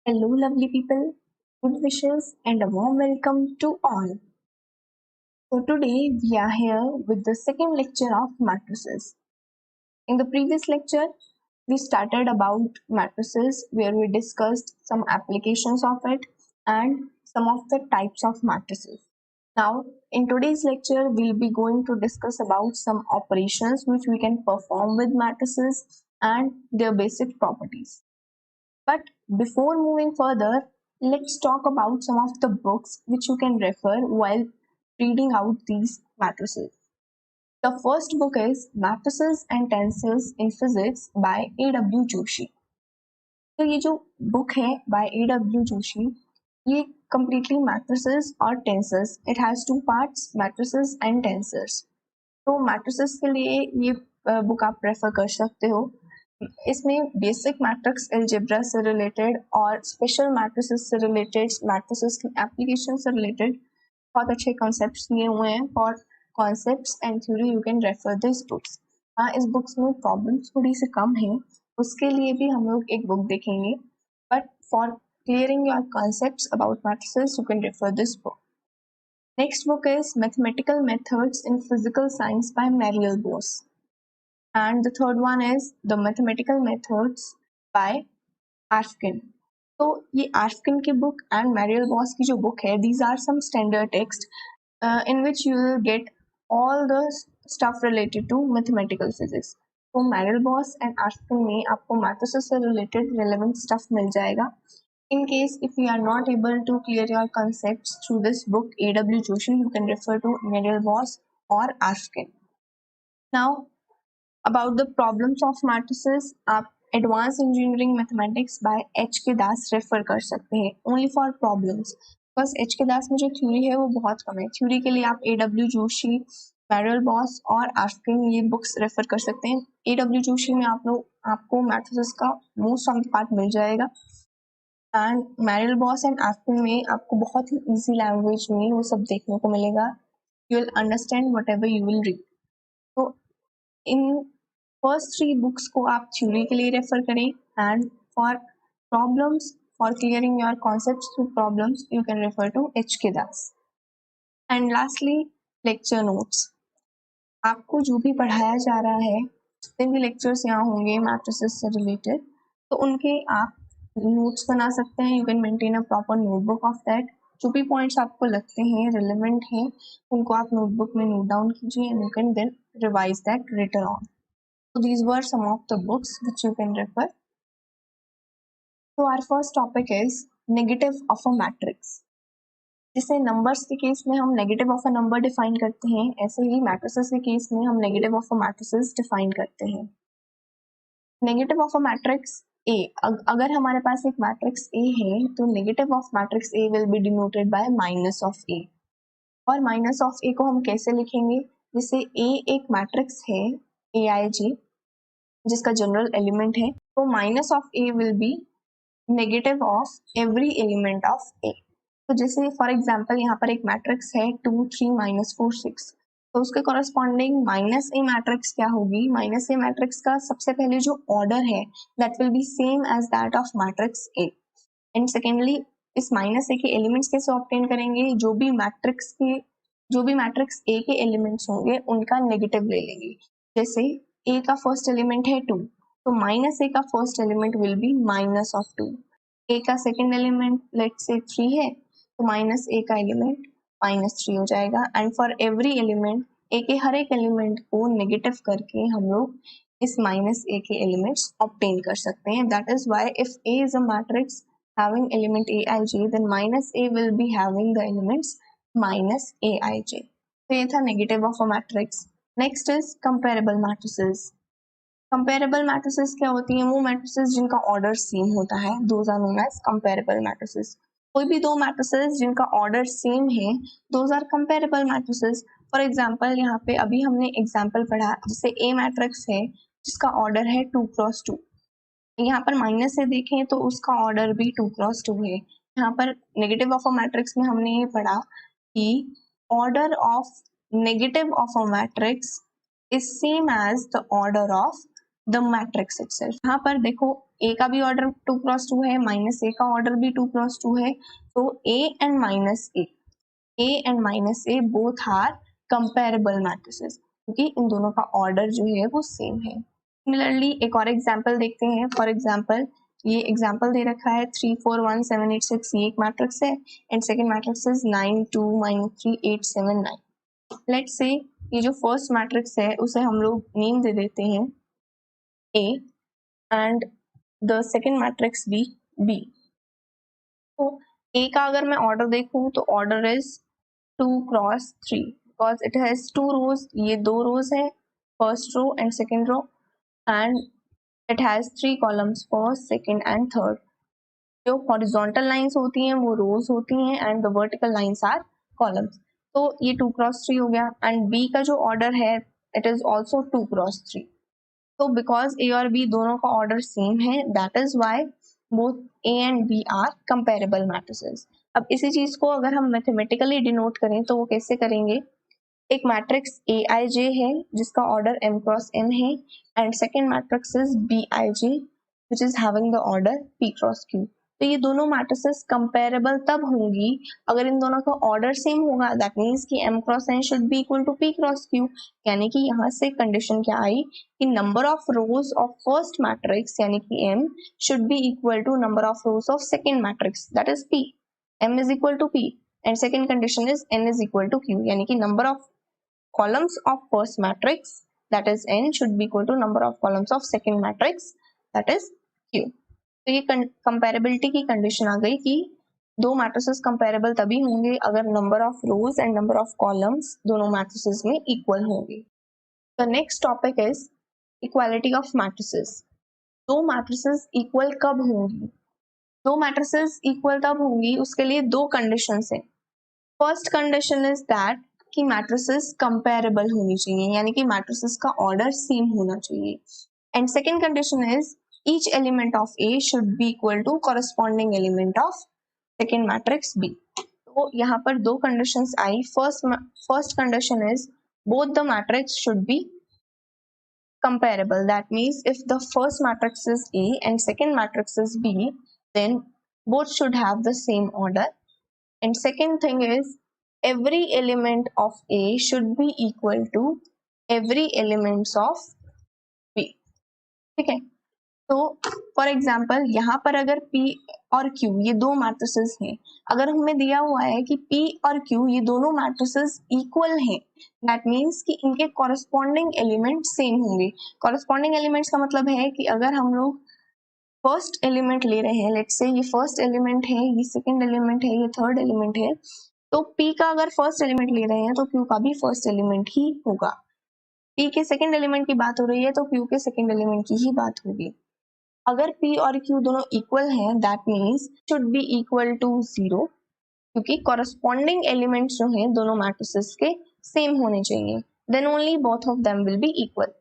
Hello, lovely people. Good wishes and a warm welcome to all. So, today we are here with the second lecture of matrices. In the previous lecture, we started about matrices where we discussed some applications of it and some of the types of matrices. Now, in today's lecture, we'll be going to discuss about some operations which we can perform with matrices and their basic properties. But before moving further, let's talk about some of the books which you can refer while reading out these matrices. The first book is Matrices and Tensors in Physics by A.W. Joshi. तो ये जो book है by A.W. Joshi, ये completely matrices और tensors. It has two parts, matrices and tensors. तो matrices के लिए ये बुक आप रेफर कर सकते हो. इसमें बेसिक मैट्रिक्स अलजेब्रा से रिलेटेड और स्पेशल मैट्रिसेस से रिलेटेड, मैट्रिसेस की एप्लीकेशन से रिलेटेड बहुत अच्छे कॉन्सेप्ट्स दिए हुए हैं. For concepts and theory you can refer this books. हाँ, इस बुक्स में प्रॉब्लम्स थोड़ी सी कम है, उसके लिए भी हम लोग एक बुक देखेंगे. But for clearing your concepts about matrices you can refer this book. Next book is Mathematical Methods in Physical Science by Mariel Bose. And the third one is The Mathematical Methods by Arfkin. तो ये Arfkin की book and Mariel Bose की जो book है, these are some standard text in which you will get all the stuff related to mathematical physics. तो Mariel Bose and Arfkin में आपको matrices से related relevant stuff मिल जाएगा. In case if you are not able to clear your concepts through this book A.W. Joshi, you can refer to Mariel Bose or Arfkin. Now, about the problems of matrices, आप Advanced Engineering Mathematics by H.K. Das refer कर सकते हैं only for problems. बस H.K. Das में जो theory है वो बहुत कम है. थ्योरी के लिए आप A.W. Joshi, Mariel Bose और Arfkin ये बुक्स रेफर कर सकते हैं. A.W. Joshi में आपको मैट्रिसेस का मोस्ट ऑफ द पार्ट मिल जाएगा and Mariel Bose and Arfkin में आपको बहुत ही इजी लैंग्वेज में वो सब देखने को मिलेगा. You will understand what ever you will read. तो इन फर्स्ट 3 बुक्स को आप थ्योरी के लिए रेफर करें and for problems, for clearing your concepts through problems you can refer to H.K. Das. And lastly lecture notes. आपको जो भी पढ़ाया जा रहा है, जितने भी लेक्चर्स यहाँ होंगे मैट्रिसेस से रिलेटेड, तो उनके आप नोट्स बना सकते हैं. You can maintain a proper notebook of that. जो भी पॉइंट्स आपको लगते हैं रिलेवेंट हैं उनको आप नोटबुक में नोट डाउन कीजिए and you can then revise that later on. So these were some of the books which you can refer. So our first topic is negative of a matrix. जैसे numbers के case में हम negative of a number define करते हैं, ऐसे ही matrices के case में हम negative of a matrices define करते हैं. Negative of a matrix A, अगर हमारे पास एक मैट्रिक्स ए है तो negative of matrix A will be denoted by minus of A. और माइनस ऑफ ए को हम कैसे लिखेंगे? जैसे ए एक मैट्रिक्स है AIJ जिसका जनरल एलिमेंट है, तो minus of A will be negative of every element of A. तो जैसे फॉर एग्जांपल यहाँ पर एक मैट्रिक्स है 2 3 -4 6, तो उसके कॉरेस्पॉन्डिंग माइनस ए मैट्रिक्स क्या होगी? माइनस ए मैट्रिक्स का सबसे पहले जो ऑर्डर है that will be same as that of matrix A. And secondly इस माइनस ए के एलिमेंट्स कैसे ऑब्टेन करेंगे? जो भी मैट्रिक्स ए के एलिमेंट्स होंगे उनका नेगेटिव ले लेंगे. जैसे ए का फर्स्ट एलिमेंट है 2, तो माइनस ए का first element will B minus of 2. ए का सेकेंड एलिमेंट लेट्स से 3 है, तो माइनस ए का एलिमेंट -3 हो जाएगा. एंड फॉर एवरी एलिमेंट ए के हर एक एलिमेंट को नेगेटिव करके हम लोग इस माइनस ए के एलिमेंट्स ऑब्टेन कर सकते हैं. That is why if A is a matrix having element aij, then minus a will be having the elements minus aij. तो ये था negative of a matrix. Next is comparable matrices. Comparable matrices क्या होती हैं? वो matrices जिनका order same होता है, those are known as comparable matrices. कोई भी दो matrices जिनका order same है, those are comparable matrices. For example यहाँ पे अभी हमने example पढ़ा, जैसे A matrix है जिसका order है 2 × 2. यहाँ पर माइनस से देखें तो उसका ऑर्डर भी 2 × 2 है. यहाँ पर नेगेटिव ऑफ अ मैट्रिक्स में हमने ये पढ़ा कि order of negative of a matrix is same as the order of the matrix itself. यहाँ पर देखो ए का भी ऑर्डर 2x2 है, माइनस ए का ऑर्डर भी 2x2 है, तो A and minus A both are comparable matrices, क्योंकि इन दोनों का ऑर्डर जो है वो सेम है। सिमिलरली एक और एग्जांपल देखते हैं। फॉर एग्जांपल ये एग्जांपल दे रखा है 3 4 1 7 8 6, ये एक मैट्रिक्स है and second matrix is 9 2 -3 8 7 9। Let's say ये जो फर्स्ट मैट्रिक्स है उसे हम लोग नेम दे देते हैं A and the second matrix B B. तो ए का अगर मैं ऑर्डर देखूं तो order is 2x3 because it has 2 rows, ये 2 रोज है, first row and second row, and it has 3 columns, first second and third. जो हॉरिजॉन्टल लाइंस होती हैं वो रोज होती हैं and the vertical lines are columns. तो ये 2x3 हो गया एंड बी का जो ऑर्डर है इट इज ऑल्सो 2x3। तो बिकॉज ए और बी दोनों का ऑर्डर सेम है, that is why both A and B are comparable matrices. अब इसी चीज को अगर हम मैथमेटिकली डिनोट करें तो वो कैसे करेंगे? एक मैट्रिक्स ए आई जे है जिसका ऑर्डर m क्रॉस n है and second matrix is B I J which is having the order p cross q। तो ये दोनों मैट्रिसेस कंपेरेबल तब होंगी अगर इन दोनों का ऑर्डर सेम होगा, दैट मीन्स कि m cross n should be equal to p cross q। यानी कि यहाँ से कंडीशन क्या आई कि number of rows of first matrix यानी कि m should be equal to number of rows of second matrix that is p। m is equal to p and second condition is n is equal to q, यानी कि number of columns of first matrix that is n should be equal to number of columns of second matrix that is q। तो ये कंपैरेबिलिटी की condition आ गई कि दो matrices comparable तभी होंगे अगर number of rose and number of columns दोनों मैट्रिसेस में इक्वल होंगे। The next topic is equality of matrices. दो मैट्रिसेस इक्वल कब होंगी? दो मैट्रिसेस इक्वल तब होंगी, उसके लिए दो कंडीशंस हैं। फर्स्ट कंडीशन इज दैट कि मैट्रिसेस कंपेरेबल होनी चाहिए, यानी कि मैट्रिसेस का ऑर्डर सेम होना चाहिए। And second condition is each element of A should be equal to corresponding element of second matrix B. तो यहाँ पर दो कंडीशंस आई। First condition is both the matrix should be comparable, that means if the first matrix is A and second matrix is B, then both should have the same order. And second thing is every element of A should be equal to every elements of B। ठीक है, तो for example यहाँ पर अगर P और Q ये दो matrices हैं, अगर हमें दिया हुआ है कि P और Q ये दोनों मैट्रिसेस इक्वल हैं, दैट मीन्स कि इनके कॉरस्पॉन्डिंग एलिमेंट सेम होंगे। कॉरस्पॉन्डिंग एलिमेंट्स का मतलब है कि अगर हम लोग फर्स्ट एलिमेंट ले रहे हैं, लेट्स से ये फर्स्ट एलिमेंट है, ये सेकेंड एलिमेंट है, ये थर्ड एलिमेंट है, तो P का अगर फर्स्ट एलिमेंट ले रहे हैं तो Q का भी फर्स्ट एलिमेंट ही होगा। P के सेकेंड एलिमेंट की बात हो रही है तो Q के सेकेंड एलिमेंट की ही बात होगी। अगर P और Q दोनों इक्वल हैं, that means should be equal to 0, क्योंकि कॉरस्पॉन्डिंग एलिमेंट्स जो हैं दोनों मैट्रिसेस के सेम होने चाहिए, then only both of them will be equal.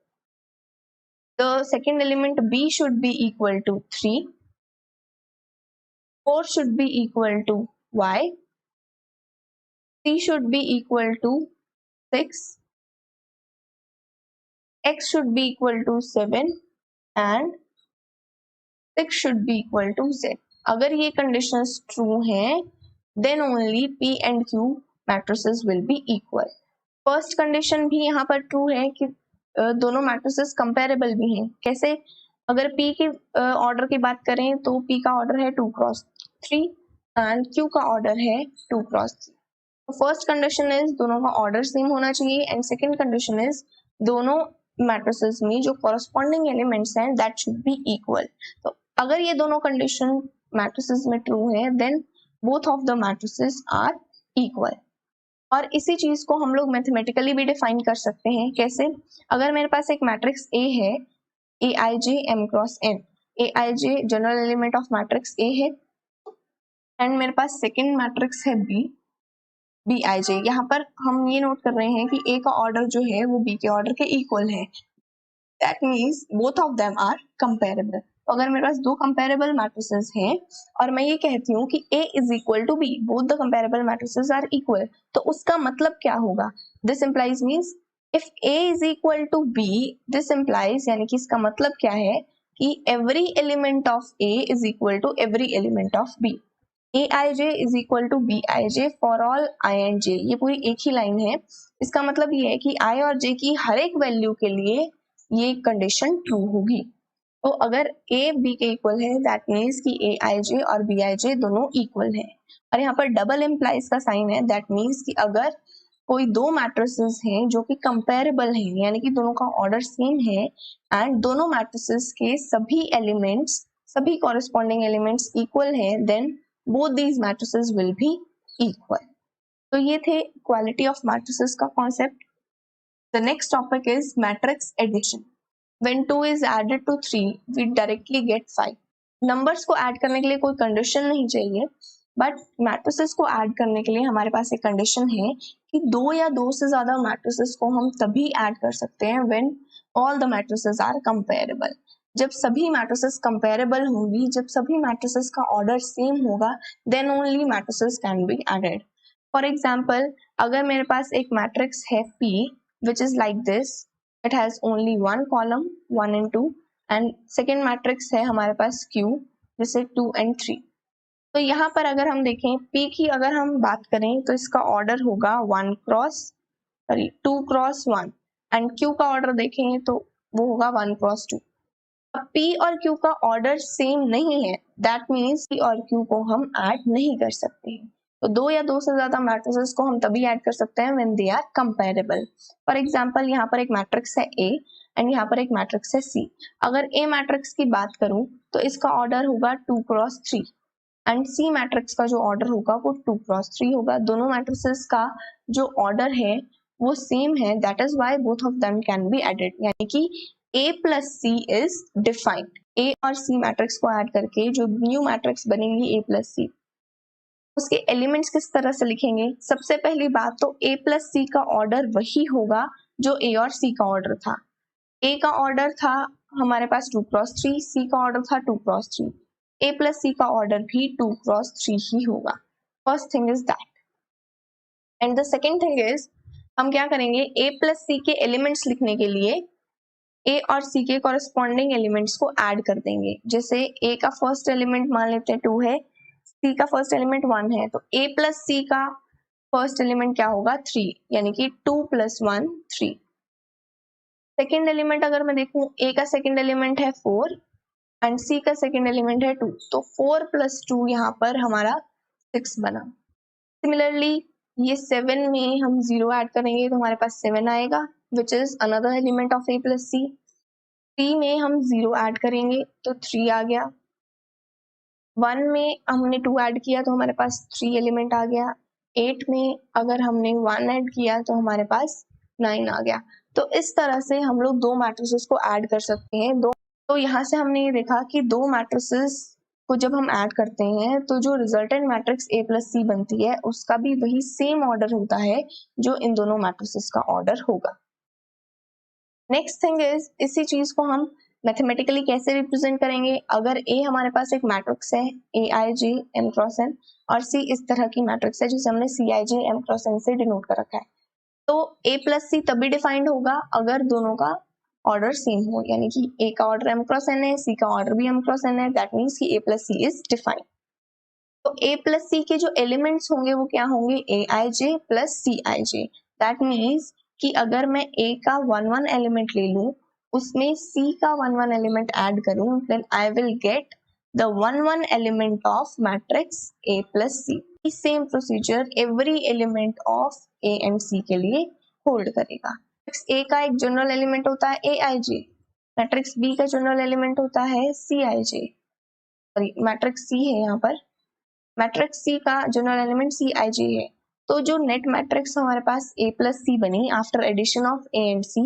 The second element B should be equal to 3, 4 should be equal to Y, 3 should be equal to 6, x should be equal to 7 and 6 should be equal to z। अगर ये conditions true हैं then only P and Q matrices will be equal। First condition भी यहाँ पर true है कि दोनों matrices comparable भी हैं। कैसे? अगर P की ऑर्डर की बात करें तो P का ऑर्डर है 2x3 एंड Q का ऑर्डर है 2x3। फर्स्ट कंडीशन इज दोनों का ऑर्डर सेम होना चाहिए एंड सेकंड कंडीशन इज दोनों मैट्रिसेस में जो कॉरस्पॉन्डिंग एलिमेंट्स हैं दैट शुड बी इक्वल। तो अगर ये दोनों कंडीशन मैट्रिसेस में ट्रू है then both of the matrices are equal. और इसी चीज को हम लोग मैथमेटिकली भी डिफाइन कर सकते हैं। कैसे? अगर मेरे पास एक मैट्रिक्स ए है, A i j m cross n, A i j general element of matrix A है एंड मेरे पास सेकेंड मैट्रिक्स है बी, बी आई जे। यहाँ पर हम ये नोट कर रहे हैं कि ए का ऑर्डर जो है वो बी के ऑर्डर के इक्वल है, that means both of them are comparable. तो अगर मेरे पास दो कंपेरेबल मैट्रिसेस हैं और मैं ये कहती हूँ कि A is equal to B, both the comparable matrices are equal, तो उसका मतलब क्या होगा? This implies means if A is equal to B, this implies यानी कि इसका मतलब क्या है कि every element of A is equal to every element of B, aij is equal to bij for all i and j। ये पूरी एक ही लाइन है। इसका मतलब ये है कि i और j की हर एक वैल्यू के लिए ये कंडीशन ट्रू होगी। तो अगर a b के इक्वल है दैट मीन्स कि aij और bij दोनों इक्वल है। और यहाँ पर डबल इम्प्लाइज का साइन है, दैट मीन्स कि अगर कोई दो मैट्रिसेस हैं जो कि कंपेरेबल हैं, यानी कि दोनों का ऑर्डर सेम है एंड दोनों मैट्रिसेस के सभी एलिमेंट्स, सभी कॉरेस्पॉन्डिंग एलिमेंट्स इक्वल हैं, then both these matrices will be equal। तो ये थे इक्वालिटी ऑफ मैट्रिसेस का concept. The next topic is matrix addition। When 2 is added to 3, we directly get 5। Numbers को ऐड करने के लिए कोई कंडीशन नहीं चाहिए, बट मैट्रिसेस को ऐड करने के लिए हमारे पास एक कंडीशन है कि दो या दो से ज्यादा मैट्रिसेस को हम तभी ऐड कर सकते हैं when all the matrices are comparable। जब सभी मैट्रिसेस कंपेरेबल होंगी, जब सभी मैट्रिसेस का ऑर्डर सेम होगा, then only matrices can be added. For example, अगर मेरे पास एक मैट्रिक्स है P which is like this, it has only one column 1 and 2 and second matrix है हमारे पास Q जिसे 2 and 3। तो यहाँ पर अगर हम देखें P की अगर हम बात करें तो इसका ऑर्डर होगा 2 क्रॉस 1 एंड Q का ऑर्डर देखें तो वो होगा 1 क्रॉस 2। अब P और Q का ऑर्डर सेम नहीं है, दैट मीन्स P और Q को हम ऐड नहीं कर सकते हैं। तो दो या दो से ज्यादा मैट्रिसेस को हम तभी ऐड कर सकते हैं when they are comparable. For example, यहाँ पर एक मैट्रिक्स है A एंड यहाँ पर एक मैट्रिक्स है C। अगर A मैट्रिक्स की बात करूं तो इसका ऑर्डर होगा 2 क्रॉस 3 एंड C मैट्रिक्स का जो ऑर्डर होगा वो 2 क्रॉस 3 होगा। दोनों मैट्रिसेस का जो ऑर्डर है वो सेम है, that is why both of them can be added, यानी कि A plus C is defined। A और C मैट्रिक्स को ऐड करके जो न्यू मैट्रिक्स बनेगी A plus C, उसके एलिमेंट्स किस तरह से लिखेंगे? सबसे पहली बात तो A plus C का ऑर्डर वही होगा जो A और C का ऑर्डर था। A का ऑर्डर था हमारे पास 2 क्रॉस 3, C का ऑर्डर था 2 क्रॉस 3, A plus C का ऑर्डर भी 2 क्रॉस 3 ही होगा। First thing is that. And the second thing is, हम क्या करेंगे, A plus C के एलिमेंट्स लिखने के लिए A और C के कॉरेस्पॉन्डिंग एलिमेंट्स को ऐड कर देंगे। जैसे A का फर्स्ट एलिमेंट मान लेते हैं 2 है, C का फर्स्ट एलिमेंट 1 है, तो A प्लस C का फर्स्ट एलिमेंट क्या होगा 3, यानी कि 2 + 1 3। सेकेंड एलिमेंट अगर मैं देखूं, A का सेकेंड एलिमेंट है 4 एंड C का सेकेंड एलिमेंट है 2, तो 4 + 2 यहाँ पर हमारा 6 बना। सिमिलरली ये 7 में हम 0 ऐड करेंगे तो हमारे पास 7 आएगा which is another element of A plus C। 3 में हम 0 ऐड करेंगे तो 3 आ गया। 1 में हमने 2 ऐड किया तो हमारे पास 3 एलिमेंट आ गया। 8 में अगर हमने 1 ऐड किया तो हमारे पास 9 आ गया। तो इस तरह से हम लोग दो मैट्रिसेस को ऐड कर सकते हैं। तो यहाँ से हमने ये देखा कि दो मैट्रिसेस को जब हम ऐड करते हैं तो जो resultant matrix A plus C बनती है उसका भी वही सेम ऑर्डर होता है जो इन दोनों मैट्रिसेस का ऑर्डर होगा। नेक्स्ट थिंग इज, इसी चीज को हम मैथमेटिकली कैसे रिप्रेजेंट करेंगे। अगर A हमारे पास एक मैट्रिक्स है Aij m क्रॉस n और C इस तरह की मैट्रिक्स है जिसे हमने Cij m क्रॉस n से डिनोट कर रखा है, तो A plus C तभी डिफाइंड होगा अगर दोनों का ऑर्डर सेम हो, यानी कि A का ऑर्डर m क्रॉस n है, C का ऑर्डर भी m क्रॉस n है, दैट मीन्स कि A plus C is defined. तो A plus C के जो एलिमेंट्स होंगे वो क्या होंगे, Aij plus Cij। That means कि अगर मैं A का 1 एलिमेंट ले लूं, उसमें C का 1 एलिमेंट ऐड करूं, then I will get the 1 element of matrix A plus C। Same procedure every element of A and C के लिए होल्ड करेगा। मैट्रिक्स A का एक जनरल एलिमेंट होता है Aij, मैट्रिक्स B का जनरल एलिमेंट होता है Cij, सॉरी मैट्रिक्स C है यहाँ पर, मैट्रिक्स C का जनरल एलिमेंट Cij है। तो जो नेट मैट्रिक्स हमारे पास A plus C बनी after addition of A and C,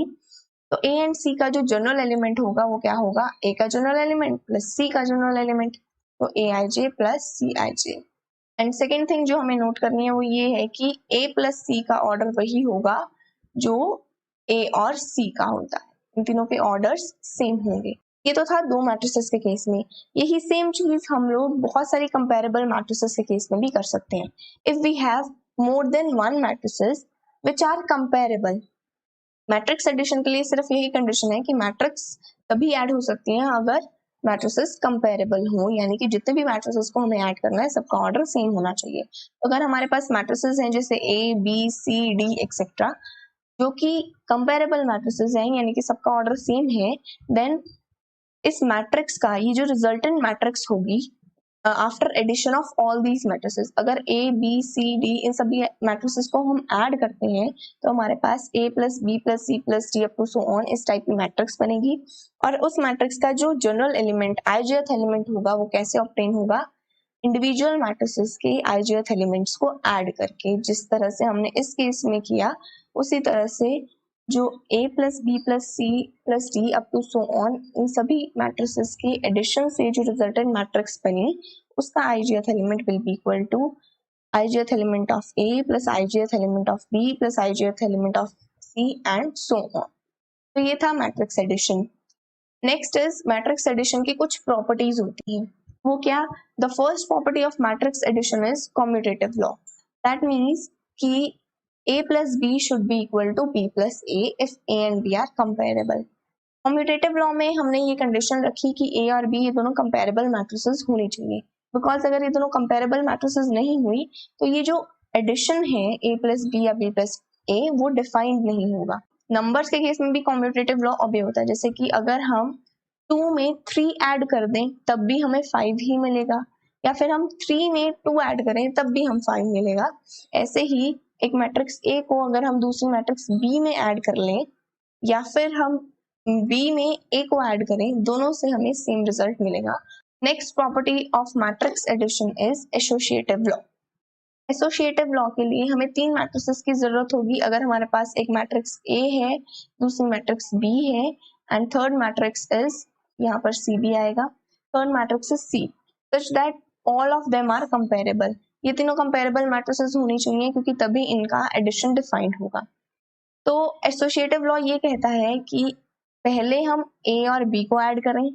तो A and C का जो जनरल एलिमेंट होगा वो क्या होगा, A का जनरल एलिमेंट प्लस C का जनरल एलिमेंट, तो Aij plus Cij। And second thing जो हमें नोट करनी है वो ये है कि A plus C का ऑर्डर वही होगा जो A और C का होता है, इन तीनों के ऑर्डर्स सेम होंगे। ये तो था दो मैट्रिसेस के केस में। यही सेम चीज हम लोग बहुत सारी कंपेरेबल मैट्रिसेस के केस में भी कर सकते हैं। If we have more than 1 matrices which are comparable, matrix addition के लिए सिर्फ यही कंडीशन है कि मैट्रिक्स तभी ऐड हो सकती हैं अगर मैट्रिसेस कंपेरेबल हो, यानी कि जितने भी मैट्रिसेस को हमें ऐड करना है सबका ऑर्डर सेम होना चाहिए। तो अगर हमारे पास मैट्रिसेस हैं जैसे A B C D etcetera, जो कि कंपेरेबल मैट्रिसेस हैं यानी कि सबका ऑर्डर सेम है, देन इस मैट्रिक्स का ये जो रिजल्टेंट मैट्रिक्स होगी after addition of all these matrices, अगर ए बी सी डी इन सभी मैट्रिसेस को हम ऐड करते हैं तो हमारे पास A plus B plus C plus D up to so on इस टाइप की मैट्रिक्स बनेगी। और उस मैट्रिक्स का जो जनरल एलिमेंट ijth एलिमेंट होगा वो कैसे ऑब्टेन होगा, इंडिविजुअल मैट्रिसेस के ijth एलिमेंट्स को ऐड करके, जिस तरह से हमने इस केस में किया उसी तरह से जो a plus B plus C plus D up to so on इन सभी मैट्रिसेस के एडिशन से जो रिजल्टेंट मैट्रिक्स बनी उसका ijth element will be equal to ijth element of a plus ijth element of b plus ijth element of c and so on. तो ये था matrix addition. Next is matrix addition की कुछ properties होती हैं। वो क्या? The first property of matrix addition is commutative law. That means कि a plus b should be equal to b plus a if a and b are comparable। Commutative law में हमने ये कंडीशन रखी कि a और b ये दोनों comparable matrices होनी चाहिए, बिकॉज अगर ये दोनों कंपेरेबल मैट्रिसेस नहीं हुई तो ये जो एडिशन है a प्लस बी या b प्लस a वो डिफाइंड नहीं होगा। नंबर्स के केस में भी कम्यूटेटिव लॉ ऑबे होता है, जैसे कि अगर हम 2 में 3 ऐड कर दें तब भी हमें 5 ही मिलेगा, या फिर हम 3 में 2 ऐड करें तब भी हम 5 मिलेगा। ऐसे ही एक मैट्रिक्स A को अगर हम दूसरी मैट्रिक्स B में ऐड कर लें या फिर हम B में A को ऐड करें, दोनों से हमें सेम रिजल्ट मिलेगा। Next property of matrix addition is associative law. Associative law के लिए हमें 3 मैट्रिसेस की जरूरत होगी। अगर हमारे पास एक मैट्रिक्स A है, दूसरी मैट्रिक्स B है एंड थर्ड मैट्रिक्स इज, यहाँ पर C भी आएगा, third matrix is C, such that all of them are comparable. ये तीनों कंपेरेबल मैट्रिसेस होनी चाहिए क्योंकि तभी इनका एडिशन डिफाइंड होगा। तो एसोसिएटिव लॉ ये कहता है कि पहले हम A और B को ऐड करें,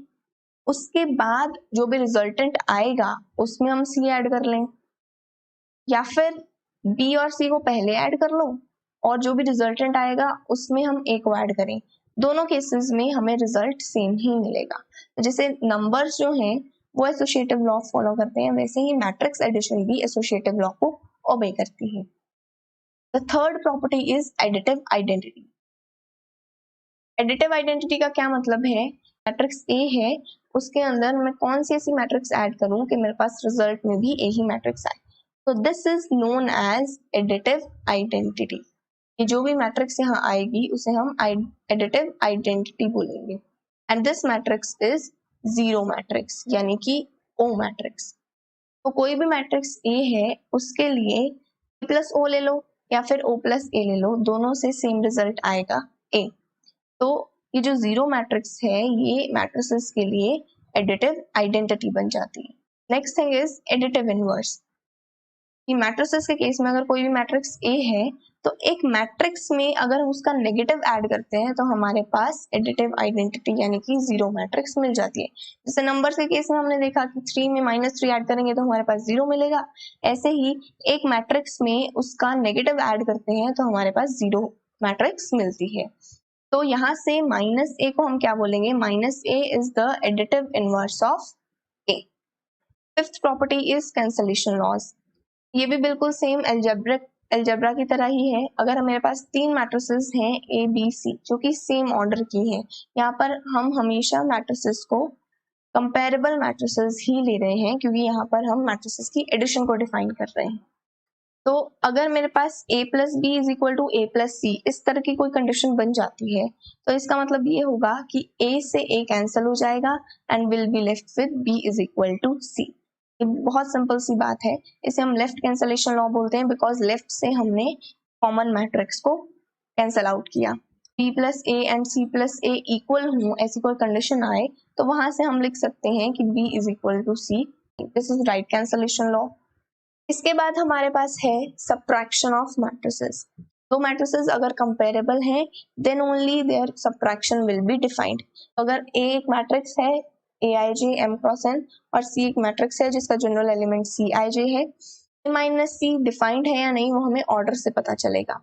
उसके बाद जो भी रिजल्टेंट आएगा उसमें हम C ऐड कर लें, या फिर B और C को पहले ऐड कर लो और जो भी रिजल्टेंट आएगा उसमें हम A को ऐड करें। दोनों केसेस में हमें रिजल्ट सेम ही मिलेगा। तो जैसे नंबर्स जो हैं वो एसोसिएटिव लॉ फॉलो करते हैं, वैसे ही मैट्रिक्स एडिशन भी एसोसिएटिव लॉ को ओबे करती है। The third property is additive identity. Additive identity का क्या मतलब है? मैट्रिक्स A है, उसके अंदर मैं कौन सी ऐसी मैट्रिक्स ऐड करूं कि मेरे पास रिजल्ट में भी A ही मैट्रिक्स आए, तो this is known as additive identity. ये जो भी मैट्रिक्स यहाँ आएगी उसे हम एडिटिव आइडेंटिटी बोलेंगे। And this matrix is zero matrix यानी कि O मैट्रिक्स। तो कोई भी मैट्रिक्स A है उसके लिए A प्लस O ले लो या फिर O प्लस A ले लो, दोनों से सेम रिजल्ट आएगा A। तो ये जो जीरो मैट्रिक्स है ये मैट्रिसेस के लिए एडिटिव आइडेंटिटी बन जाती है। Next thing is additive inverse. कि मैट्रिसेस के केस में अगर कोई भी मैट्रिक्स A है तो एक मैट्रिक्स में अगर हम उसका नेगेटिव ऐड करते हैं तो हमारे पास एडिटिव आइडेंटिटी यानी कि जीरो मैट्रिक्स मिल जाती है। जैसे नंबर्स के केस में हमने देखा कि 3 में -3 ऐड करेंगे तो हमारे पास 0 मिलेगा, ऐसे ही एक मैट्रिक्स में उसका नेगेटिव ऐड करते हैं तो हमारे पास 0 मैट्रिक्स मिलती है। तो यहाँ से -a को हम क्या बोलेंगे? -a is the additive inverse of A। Fifth property is cancellation laws. ये भी बिल्कुल सेम अलजेब्रा की तरह ही है। अगर मेरे पास 3 मैट्रिसेस हैं A B C जो कि सेम ऑर्डर की हैं, यहाँ पर हम हमेशा मैट्रिसेस को कंपेरेबल मैट्रिसेस ही ले रहे हैं क्योंकि यहाँ पर हम मैट्रिसेस की एडिशन को डिफाइन कर रहे हैं। तो अगर मेरे पास A plus B is equal to A plus C इस तरह की कोई कंडीशन बन जाती है तो इसका मतलब ये होगा कि A से A कैंसिल हो जाएगा and will be left with B is equal to C। ये बहुत सिंपल सी बात है, इसे हम लेफ्ट कैंसलेशन लॉ बोलते हैं बिकॉज लेफ्ट से हमने कॉमन मैट्रिक्स को कैंसिल आउट किया। B plus A and C plus A equal हो ऐसी कोई कंडीशन आए तो वहां से हम लिख सकते हैं कि B is equal to C। This is right cancellation law. इसके बाद हमारे पास है सब्ट्रैक्शन ऑफ मैट्रिसेस। दो मैट्रिसेस अगर कंपेरेबल हैं then only there subtraction will be defined. अगर A एक मैट्रिक्स है Aij m क्रॉस n और C एक मैट्रिक्स है जिसका जनरल एलिमेंट Cij है, माइनस C डिफाइंड है या नहीं वो हमें ऑर्डर से पता चलेगा।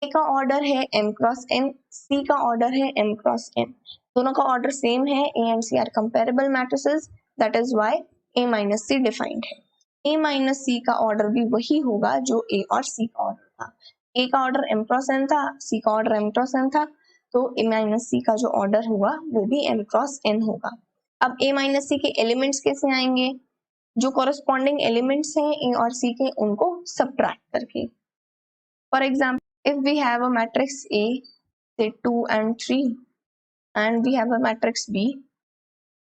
ए का ऑर्डर है m क्रॉस n, c का ऑर्डर है m क्रॉस n, दोनों का ऑर्डर सेम है, a and c are comparable matrices, that is why a minus c defined है। a माइनस c का ऑर्डर भी वही होगा जो a और c का ऑर्डर था। a का ऑर्डर m क्रॉस n था, c का ऑर्डर m क्रॉस n था, तो a माइनस c का जो ऑर्डर होगा वो भी m क्रॉस n होगा। अब a माइनस c के एलिमेंट्स कैसे आएंगे? जो कॉरेस्पॉन्डिंग एलिमेंट्स हैं a और c के, उनको सब्ट्रैक्ट करके। For example, if we have a matrix A, say 2 and 3, and we have a matrix B,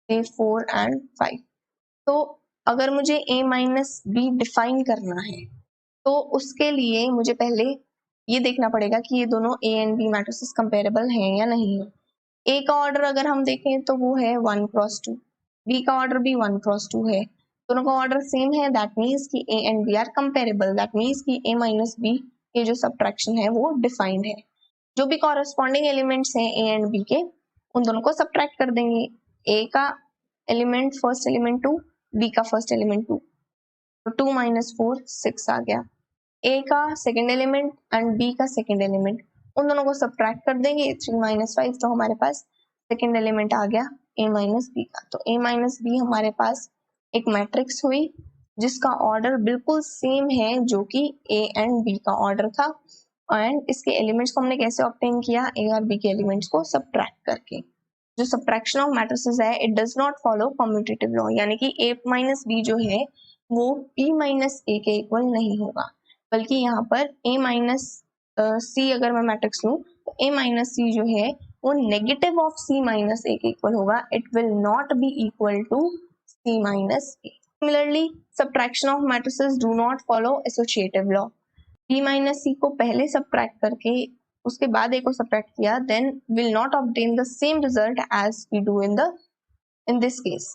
say 4 and 5, तो अगर मुझे A माइनस B डिफाइन करना है तो उसके लिए मुझे पहले ये देखना पड़ेगा कि ये दोनों A and B matrices comparable हैं या नहीं है। A का ऑर्डर अगर हम देखें तो वो है 1 क्रॉस 2, B का ऑर्डर भी 1 क्रॉस 2 है, दोनों का ऑर्डर सेम है, दैट मीन्स कि A and B are comparable, that means कि A माइनस B के जो सब्ट्रैक्शन है वो डिफाइंड है। जो भी कॉरेस्पॉन्डिंग एलिमेंट्स हैं A एंड B के, उन दोनों को सब्ट्रैक्ट कर देंगे। A का एलिमेंट फर्स्ट एलिमेंट 2, B का फर्स्ट एलिमेंट 2, तो 2 माइनस 4 6 आ गया। A का सेकेंड एलिमेंट एंड B का सेकेंड एलिमेंट, उन दोनों को सब्ट्रैक्ट कर देंगे, 3 माइनस 5, तो हमारे पास सेकेंड एलिमेंट आ गया A माइनस B का। तो A माइनस B हमारे पास एक मैट्रिक्स हुई जिसका ऑर्डर बिल्कुल सेम है जो कि A एंड B का ऑर्डर था, एंड इसके एलिमेंट्स को हमने कैसे ऑब्टेन किया? A और B के एलिमेंट्स को सब्ट्रैक्ट करके। जो सब्ट्रैक्शन ऑफ मैट्रिसेस है, it does not follow commutative law, यानी कि A माइनस B जो है वो B माइनस A के इक्वल नहीं होगा, बल्कि यहाँ पर A माइनस C अगर मैं मैट्रिक्स लूँ तो A माइनस C जो है वो negative of C minus A के इक्वल होगा, it will not be equal to C minus A। Similarly subtraction of matrices do not follow associative law. B minus C को पहले subtract करके उसके बाद A को सब्ट्रैक्ट किया, then will not obtain the same result as we do in this case.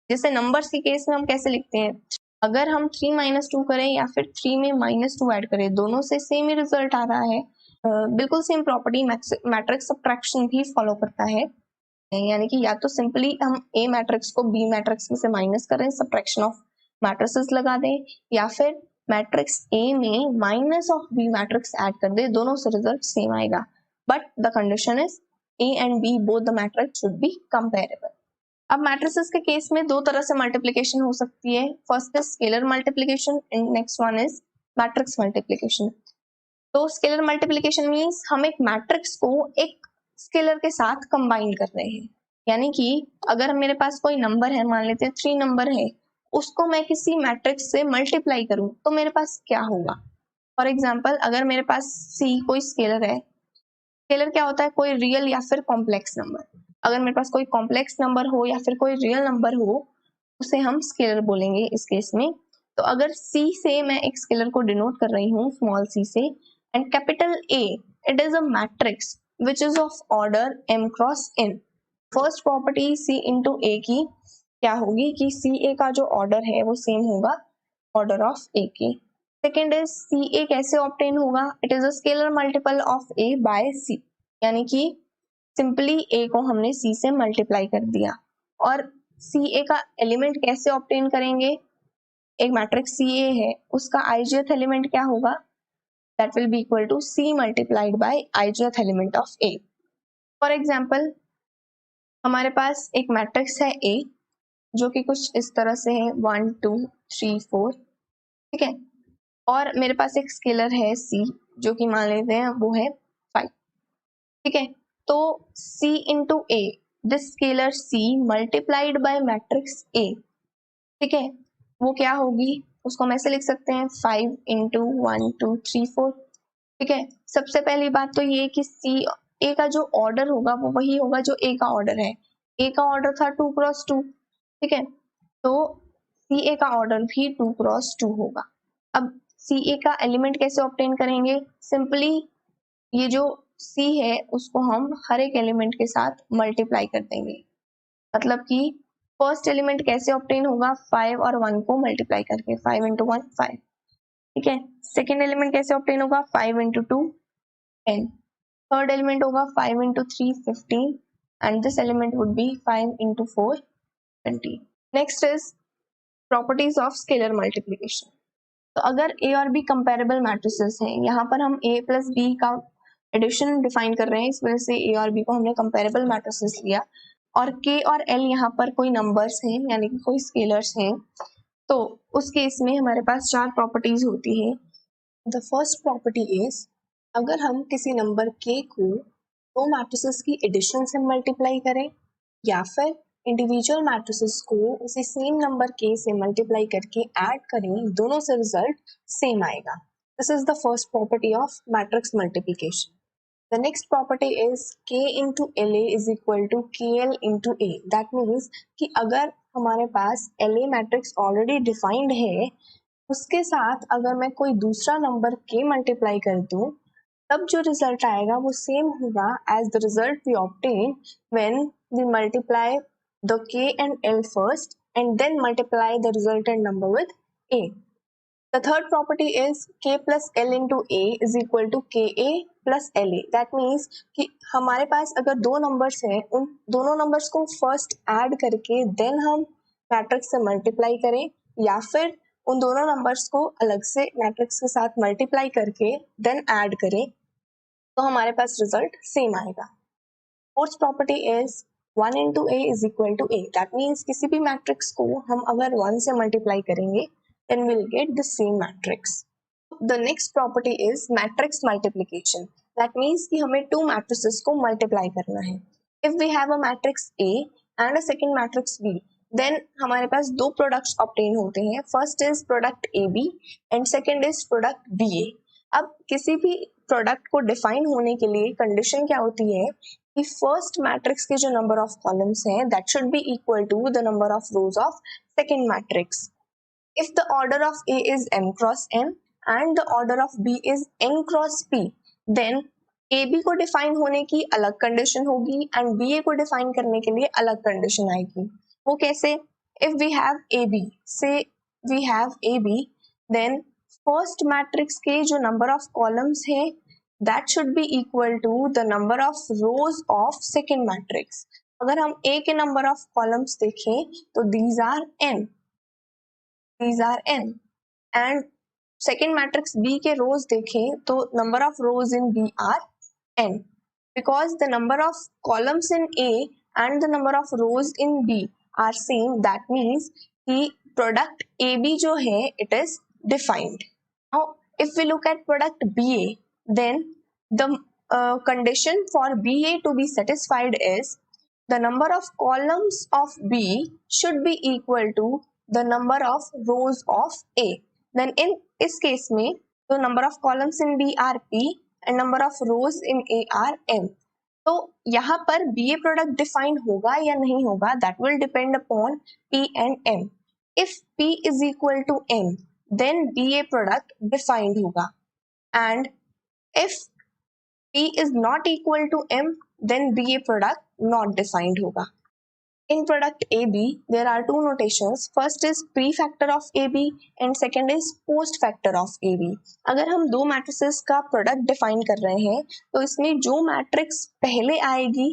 जैसे numbers के case में हम कैसे लिखते हैं, अगर हम 3 माइनस 2 करें या फिर 3 में माइनस 2 ऐड करें, दोनों से सेम ही रिजल्ट आ रहा है। बिल्कुल सेम प्रॉपर्टी मैट्रिक्स सब्ट्रैक्शन भी फॉलो करता है, यानी कि या तो सिंपली हम A मैट्रिक्स को B मैट्रिक्स में से माइनस करें, सब्ट्रैक्शन ऑफ मैट्रिसेस लगा दें, या फिर मैट्रिक्स A में minus of B matrix add कर दे, दोनों से रिजल्ट सेम आएगा, but the condition is A and B both the matrix should be comparable. अब मैट्रिसेस के केस में दो तरह से मल्टीप्लिकेशन हो सकती है, first is scalar multiplication and next one is matrix multiplication. तो स्केलर मल्टीप्लिकेशन मींस हम एक मैट्रिक्स को एक स्केलर के साथ कंबाइन कर रहे हैं, यानी कि अगर मेरे पास कोई नंबर है, मान लेते हैं 3 नंबर है, उसको मैं किसी मैट्रिक्स से मल्टीप्लाई करूं तो मेरे पास क्या होगा। फॉर एग्जाम्पल, अगर मेरे पास C कोई स्केलर है, स्केलर क्या होता है? कोई रियल या फिर कॉम्प्लेक्स नंबर। अगर मेरे पास कोई कॉम्प्लेक्स नंबर हो या फिर कोई रियल नंबर हो, उसे हम स्केलर बोलेंगे इस केस में। तो अगर C से मैं एक स्केलर को डिनोट कर रही हूँ, स्मॉल c से, and capital A, it is a matrix which is of order m cross n। First property C into A की क्या होगी कि CA का जो ऑर्डर है वो सेम होगा ऑर्डर ऑफ A के। सेकेंड इज CA कैसे ऑब्टेन होगा? It is a scalar multiple of A by C, यानी कि सिंपली A को हमने C से मल्टीप्लाई कर दिया। और CA का एलिमेंट कैसे ऑब्टेन करेंगे? एक मैट्रिक्स CA है, उसका ijth एलिमेंट क्या होगा? That will be equal to C multiplied by ijth element of A। For example, हमारे पास एक मैट्रिक्स है A जो कि कुछ इस तरह से है 1 2 3 4, ठीक है, और मेरे पास एक स्केलर है C जो कि मान लेते हैं वो है 5, ठीक है। तो C into A, this scalar C multiplied bye matrix A, ठीक है, वो क्या होगी? उसको हम ऐसे लिख सकते हैं 5 इंटू 1 2 3 4, ठीक है। सबसे पहली बात तो ये कि A का जो ऑर्डर होगा वो वही होगा जो A का ऑर्डर है। A का ऑर्डर था 2 क्रॉस 2, ठीक है, तो CA का ऑर्डर भी 2 क्रॉस 2 होगा। अब CA का एलिमेंट कैसे ऑब्टेन करेंगे? सिंपली ये जो C है उसको हम हर एक एलिमेंट के साथ मल्टीप्लाई कर देंगे, मतलब कि फर्स्ट एलिमेंट कैसे ऑब्टेन होगा? 5 और 1 को मल्टीप्लाई करके, 5 इंटू 1 5, ठीक है। सेकेंड एलिमेंट कैसे ऑब्टेन होगा? 5 इंटू 2 10, थर्ड एलिमेंट होगा 5 into 3 15, and this element would be 5 into 4 20। Next is properties of scalar multiplication. तो अगर A और B कंपेरेबल मैट्रिसेस हैं, यहाँ पर हम A प्लस B का एडिशन डिफाइन कर रहे हैं, इस वजह से ए और बी को हमने कंपेरेबल मैट्रिसेस लिया, और के और एल यहाँ पर कोई नंबर्स हैं यानी कि कोई स्केलर्स हैं, तो उस केस में हमारे पास 4 प्रॉपर्टीज होती है। द फर्स्ट प्रॉपर्टी इज, अगर हम किसी नंबर के को दो मैट्रिसेस की एडिशन से मल्टीप्लाई करें या फिर इंडिविजुअल मैट्रिसेस को उसी सेम नंबर के से मल्टीप्लाई करके ऐड करें, दोनों से रिजल्ट सेम आएगा। This is the first property of matrix multiplication. The next property is K into LA is equal to KL into A. That means कि अगर हमारे पास LA मैट्रिक्स ऑलरेडी डिफाइंड है, उसके साथ अगर मैं कोई दूसरा नंबर K मल्टीप्लाई कर दूं, तब जो रिजल्ट आएगा वो सेम होगा as the result we obtain when we multiply the K and L first and then multiply the resultant number with A. The third property is K plus L into A is equal to KA plus LA. That means कि हमारे पास अगर दो numbers हैं, उन दोनों numbers को first aid करके then हम मैट्रिक्स से मल्टीप्लाई करें, या फिर उन दोनों नंबर्स को अलग से मैट्रिक्स के साथ मल्टीप्लाई करके देन ऐड करें, तो हमारे पास रिजल्ट सेम आएगा। Fourth property is 1 into A is equal to A. That means किसी भी मैट्रिक्स को हम अगर 1 से मल्टीप्लाई करेंगे then we'll get the same matrix. The next property is matrix multiplication. That means कि हमें two matrices को multiply करना है. If we have a matrix A and a second matrix B, then हमारे पास दो products obtain होते हैं. First is product AB and second is product BA. अब किसी भी product को define होने के लिए condition क्या होती है कि first matrix के जो number of columns हैं that should be equal to the number of rows of second matrix. If the order of A is m cross n and the order of B is n cross p, then AB को define होने की अलग condition होगी and BA को define करने के लिए अलग कंडीशन आएगी। वो कैसे? If we have AB, say we have AB, then first matrix के जो नंबर ऑफ कॉलम्स है that should be equal to the number of rows of second matrix. अगर हम A के नंबर ऑफ कॉलम्स देखें तो these are n and second matrix B के rows देखें तो number of rows in B are n. Because the number of columns in A and the number of rows in B are same, that means कि product AB जो है it is defined. Now if we look at product BA, then the condition for BA to be satisfied is the number of columns of B should be equal to the number of rows of A. Then in इस case में तो number of columns in B are P and number of rows in A are M. तो यहाँ पर BA product define होगा या नहीं होगा, that will depend upon P and M. If P is equal to M, then BA product defined होगा, and if P is not equal to M, then BA product not defined होगा. In product AB, there are two notations. First is prefactor of AB and second is post factor of AB. अगर हम दो matrices का product define कर रहे हैं तो इसमें जो matrix पहले आएगी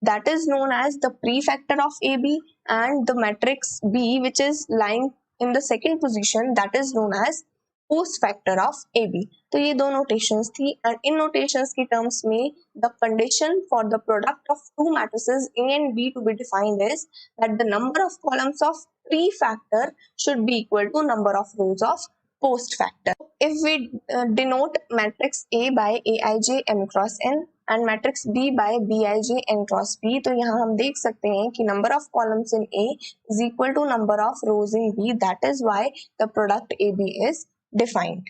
that is known as the prefactor of AB, and the matrix B which is lying in the second position that is known as post factor of AB. तो ये दो notations थी, and इन notations की terms में the condition for the product of two matrices A and B to be defined is that the number of columns of prefactor should be equal to number of rows of post factor. If we denote matrix A by Aij m cross n and matrix B by Bij n cross p, तो यहाँ हम देख सकते हैं कि number of columns in A is equal to number of rows in B. That is why the product AB is defined.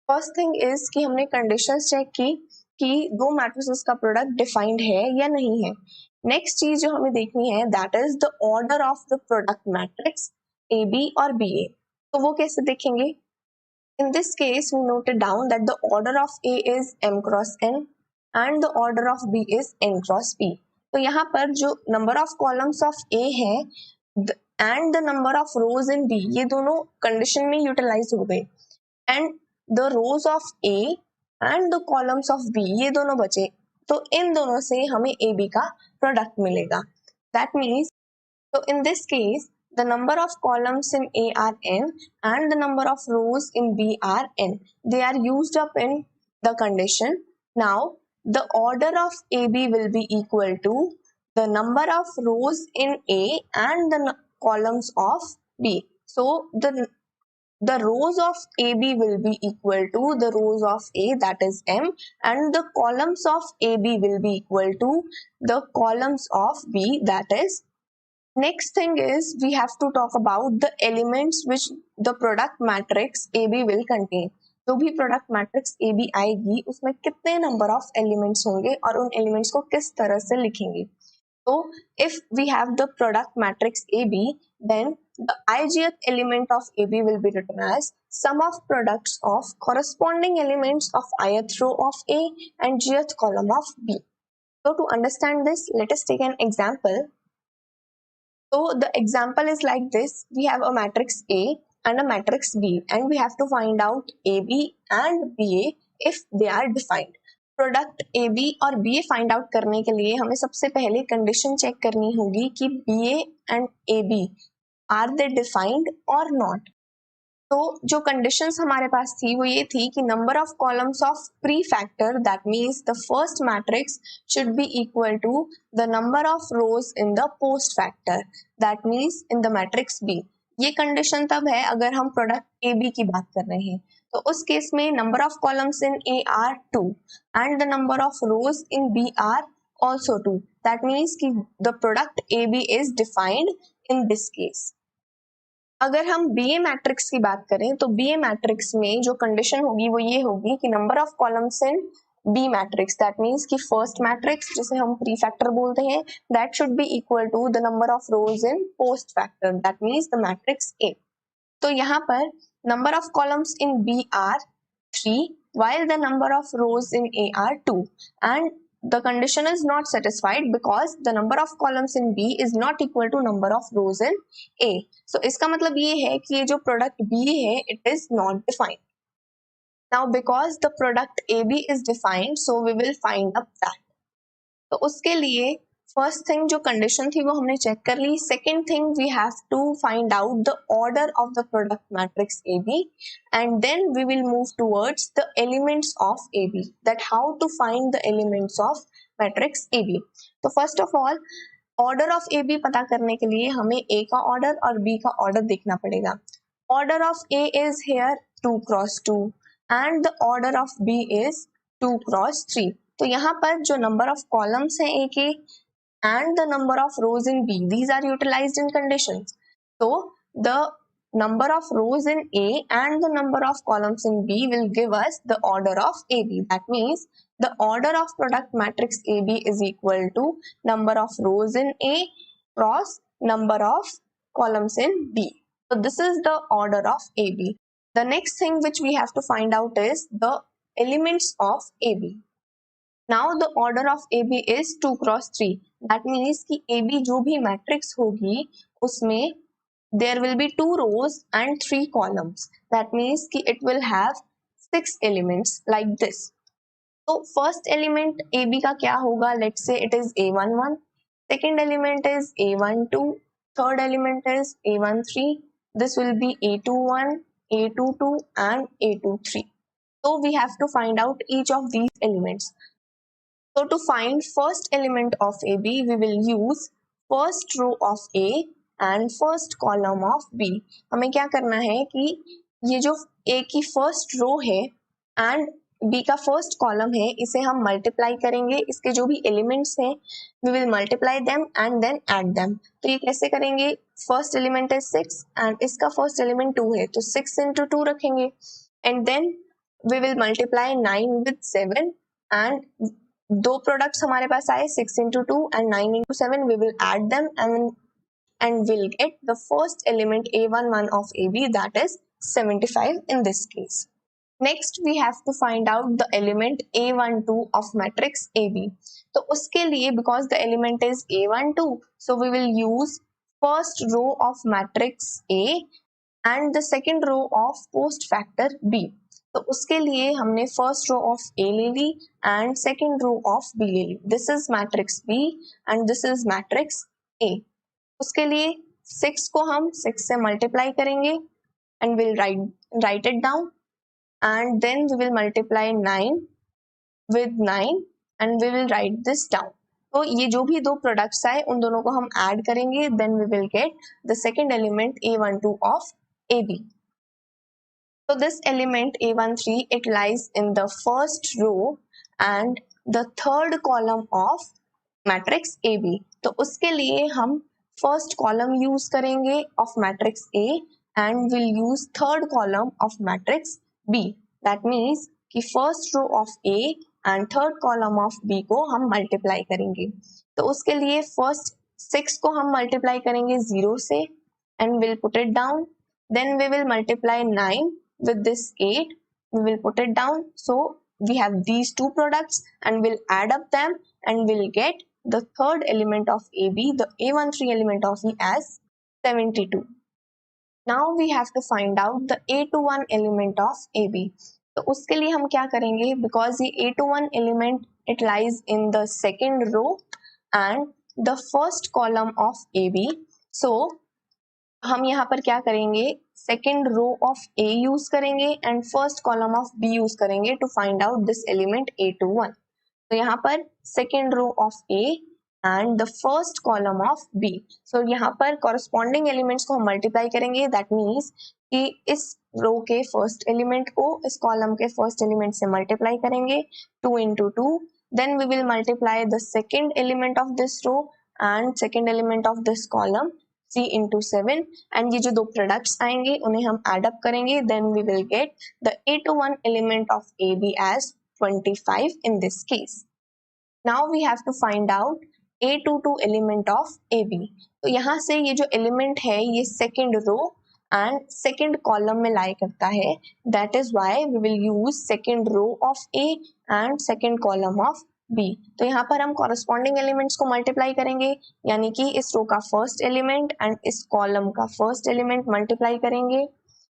First thing is कि हमने conditions check की कि दो मैट्रिसेस का प्रोडक्ट डिफाइंड है या नहीं है। नेक्स्ट चीज जो हमें देखनी है that is the order of the product matrix A B और बी ए। तो वो कैसे देखेंगे? In this case we noted down that the order of A is m cross n and the order of B is n cross p। तो यहाँ पर जो number of columns of A है and the number of rows in B, ये दोनों condition में utilize हो गए, and the rows of A and the columns of B ये दोनों बचे, तो इन दोनों से हमें AB का प्रोडक्ट मिलेगा। That means, so in this case the number of columns in A are n and the number of rows in B are n. They are used up in the condition Now, the order of AB will be equal to the number of rows in A and the columns of B. So, the rows of AB will be equal to the rows of A, that is M, and the columns of AB will be equal to the columns of B, that is. Next thing is we have to talk about the elements which the product matrix AB will contain. जो भी product matrix A B आएगी उसमें कितने number of elements होंगे और उन elements को किस तरह से लिखेंगे. So if we have the product matrix AB, then the ijth element of AB will be written as sum of products of corresponding elements of ith row of A and jth column of B. So to understand this, let us take an example. So the example is like this. We have a matrix A and a matrix B, and we have to find out AB and BA if they are defined. Product A B और B A find out करने के लिए हमें सबसे पहले condition check करनी होगी कि B A and A B are they defined और नॉट. तो जो कंडीशंस हमारे पास थी वो ये थी कि number of columns of pre factor, that means the first matrix, should be equal to the number of rows in the post factor, that means in the matrix B. ये condition तब है अगर हम प्रोडक्ट ए बी की बात कर रहे हैं. तो उस केस में number of columns in A are 2 and the number of rows in B are also 2. That means कि the product A B is defined in this case. अगर हम बी ए मैट्रिक्स की बात करें तो बी ए मैट्रिक्स में जो कंडीशन होगी वो ये होगी कि number of columns in B matrix, that means कि फर्स्ट मैट्रिक्स जिसे हम प्री फैक्टर बोलते हैं, that should be equal to the number of rows in post factor, that means the matrix A. तो यहाँ पर number of columns in B are 3 while the number of rows in A are 2, and the condition is not satisfied because the number of columns in B is not equal to number of rows in A. So इसका मतलब ये है कि ये जो product B है it is not defined. Now because the product AB is defined, so we will find up that. तो उसके लिए फर्स्ट थिंग जो कंडीशन थी वो हमने चेक कर ली. Second thing we have to find out the order of the product matrix A B, and then we will move towards the elements of A B, that how to find the elements of matrix A B. तो first of all order of A B पता करने के लिए हमें ए का order और B का order देखना पड़ेगा. Order of A is here 2 cross 2 and the order of B is 2 cross 3. तो यहाँ पर जो नंबर ऑफ कॉलम्स हैं ए के and the number of rows in B, these are utilized in conditions. So the number of rows in A and the number of columns in B will give us the order of AB. That means the order of product matrix AB is equal to number of rows in A cross number of columns in B. So this is the order of AB. The next thing which we have to find out is the elements of AB. Now the order of AB is 2 cross 3. That means कि AB जो भी matrix होगी उसमें there will be 2 rows and 3 columns. That means कि it will have 6 elements like this. तो first element AB का क्या होगा? Let's say it is A11. Second element is A12. Third element is A13. This will be A21, A22 and A23. So we have to find out each of these elements. So to find first element of AB, we will use first row of A and first column of B. हमें क्या करना है कि ये जो A की first row है and B का first column है इसे हम multiply करेंगे. इसके जो भी elements हैं we will multiply them and then add them. तो ये कैसे करेंगे? First element is 6 and इसका first element 2 है तो 6 into 2 रखेंगे and then we will multiply 9 with 7 and दो प्रोडक्ट्स हमारे पास आए 6 into 2 and 9 into 7. We will add them and we'll get the first element A11 of AB, that is 75 in this case. Next we have to find out the element A12 of matrix AB. तो उसके लिए because the element is A12, so we will use first row of matrix A and the second row of post factor B. तो उसके लिए हमने first row of A ले ली and second row of B ले ली. This is matrix B and this is matrix A. उसके लिए 6 को हम 6 से मल्टीप्लाई करेंगे and will write it down and then we will multiply 9 with 9 and we will write this down. तो ये जो भी दो products आए उन दोनों को हम add करेंगे, then we will get the second element A12 of AB. So this element A13, it lies in the first row and the third column of matrix AB. तो उसके लिए हम first column use करेंगे of matrix A and will use third column of matrix B. That means कि first row of A and third column of B को हम multiply करेंगे. तो उसके लिए first 6 को हम multiply करेंगे 0 से and will put it down. Then we will multiply 9 with this 8. We will put it down. So we have these two products and we'll add up them and we'll get the third element of AB, the A13 element of E as 72. Now we have to find out the A21 element of AB. तो उसके लिए हम क्या करेंगे? Because ये A21 element it lies in the second row and the first column of AB. So हम यहाँ पर क्या करेंगे? Second row of A use करेंगे and first column of B use करेंगे to find out this element A21. तो यहाँ पर second row of A and the first column of B. So यहाँ पर कॉरस्पॉन्डिंग एलिमेंट्स को हम मल्टीप्लाई करेंगे. दैट मीन्स कि इस रो के फर्स्ट एलिमेंट को इस कॉलम के फर्स्ट एलिमेंट से मल्टीप्लाई करेंगे 2 into 2. Then we will multiply the second element of this row and second element of this column 3 into 7 and ये जो दो products आएंगे उन्हें हम add up करेंगे. Then we will get the A21 element of AB as 25 in this case. Now we have to find out A22 element of AB. तो यहाँ से ये जो element है ये second row and second column में lie करता है. That is why we will use second row of A and second column of B. तो यहाँ पर हम corresponding elements को multiply करेंगे, यानी कि इस row का first element and इस column का first element multiply करेंगे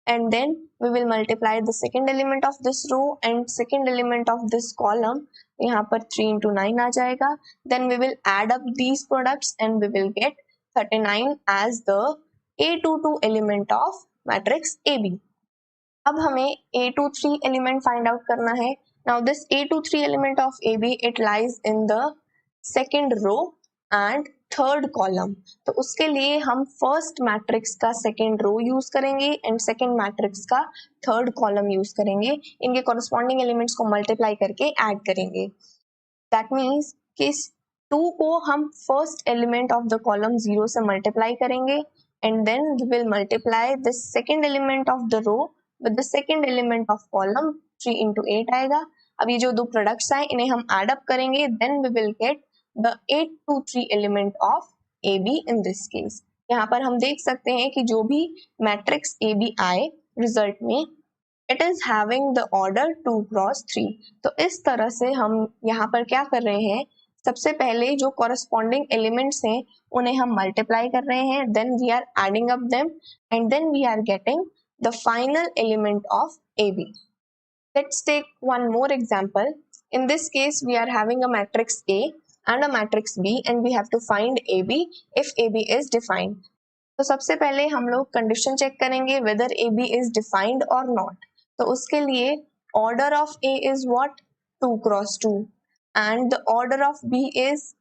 and then we will multiply the second element of this row and second element of this column. यहाँ पर 3 into 9 आ जाएगा. Then we will add up these products and we will get 39 as the A22 element of matrix AB. अब हमें A23 element find out करना है. Now this A23 element of AB it lies in the second row and third column. तो उसके लिए हम first matrix का second row use करेंगे and second matrix का third column use करेंगे. इनके corresponding elements को multiply करके add करेंगे. That means कि इस 2 को हम first element of the column 0 से multiply करेंगे and then we will multiply the second element of the row with the second element of column 3 into 8 आएगा. अब ये जो दो products आए इन्हें हम add up करेंगे. Then we will get the 823 element of AB in this case. यहाँ पर हम देख सकते हैं कि जो भी matrix AB आए result में it is having the order 2 cross 3. तो इस तरह से हम यहाँ पर क्या कर रहे हैं? सबसे पहले जो corresponding elements हैं उन्हें हम multiply कर रहे हैं. Then we are adding up them and then we are getting the final element of AB. Let's take one more example. In this case, we are having a matrix A and a matrix B and we have to find AB if AB is defined. तो सबसे पहले हम लोग condition check करेंगे whether AB is defined or not. तो उसके लिए order of A is what? 2 cross 2 and the order of B is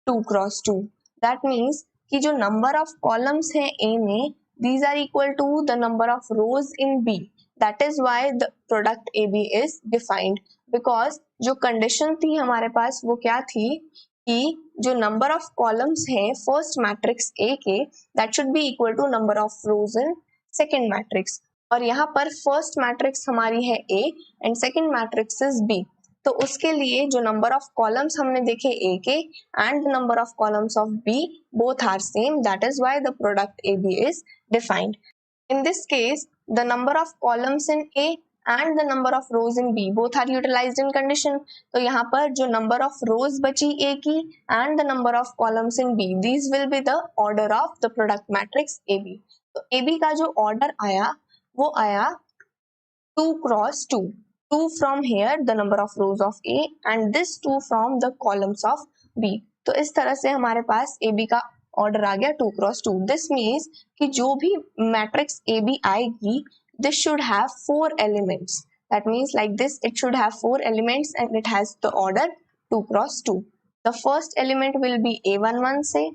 2 cross 2. That means कि जो number of columns हैं A में these are equal to the number of rows in B. That is why the product AB is defined. Because जो condition थी हमारे पास वो क्या थी कि जो number of columns है first matrix A के that should be equal to number of rows in second matrix. और यहाँ पर first matrix हमारी है A and second matrix is B. तो उसके लिए जो number of columns हमने देखे A के and the number of columns of B both are same. That is why the product AB is defined. In this case, the number of columns in A and the number of rows in B both are utilized in condition. तो यहाँ पर जो number of rows बची A की and the number of columns in B, these will be the order of the product matrix AB. तो AB का जो order आया वो आया 2 cross 2. 2 from here the number of rows of A and this 2 from the columns of B. तो इस तरह से हमारे पास AB का ऑर्डर आ गया 2 cross 2. दिस मीन्स कि जो भी मैट्रिक्स AB आएगी this should have 4 elements. That means like this, it should have 4 elements and it has the order 2 cross 2. The first element will be A11 say,